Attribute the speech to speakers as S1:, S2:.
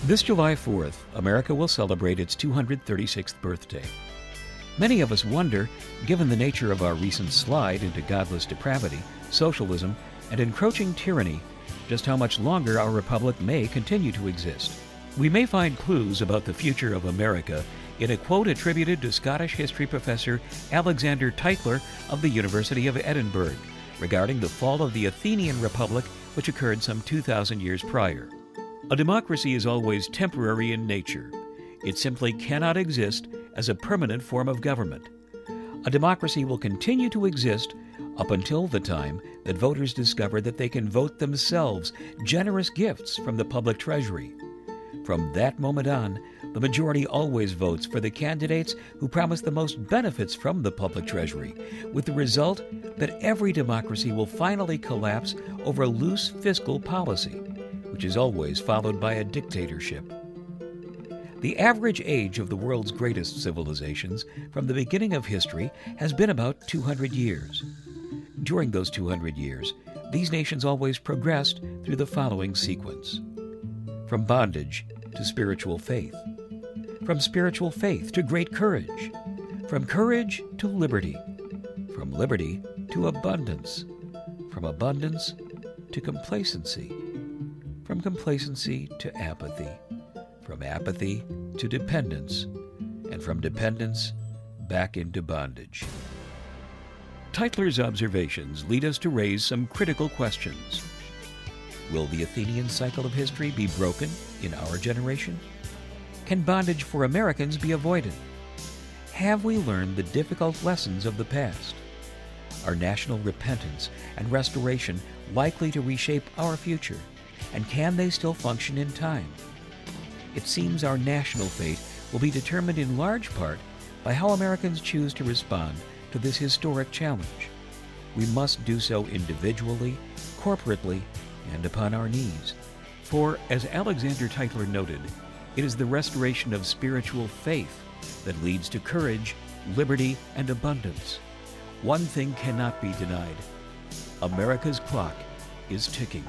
S1: This July 4th, America will celebrate its 236th birthday. Many of us wonder, given the nature of our recent slide into godless depravity, socialism, and encroaching tyranny, just how much longer our republic may continue to exist. We may find clues about the future of America in a quote attributed to Scottish history professor Alexander Tytler of the University of Edinburgh regarding the fall of the Athenian Republic, which occurred some 2,000 years prior. A democracy is always temporary in nature. It simply cannot exist as a permanent form of government. A democracy will continue to exist up until the time that voters discover that they can vote themselves generous gifts from the public treasury. From that moment on, the majority always votes for the candidates who promise the most benefits from the public treasury, with the result that every democracy will finally collapse over loose fiscal policy, which is always followed by a dictatorship. The average age of the world's greatest civilizations from the beginning of history has been about 200 years. During those 200 years, these nations always progressed through the following sequence: from bondage to spiritual faith, from spiritual faith to great courage, from courage to liberty, from liberty to abundance, from abundance to complacency, from complacency to apathy, from apathy to dependence, and from dependence back into bondage. Tytler's observations lead us to raise some critical questions. Will the Athenian cycle of history be broken in our generation? Can bondage for Americans be avoided? Have we learned the difficult lessons of the past? Are national repentance and restoration likely to reshape our future? And can they still function in time? It seems our national fate will be determined in large part by how Americans choose to respond to this historic challenge. We must do so individually, corporately, and upon our knees. For, as Alexander Tytler noted, it is the restoration of spiritual faith that leads to courage, liberty, and abundance. One thing cannot be denied: America's clock is ticking.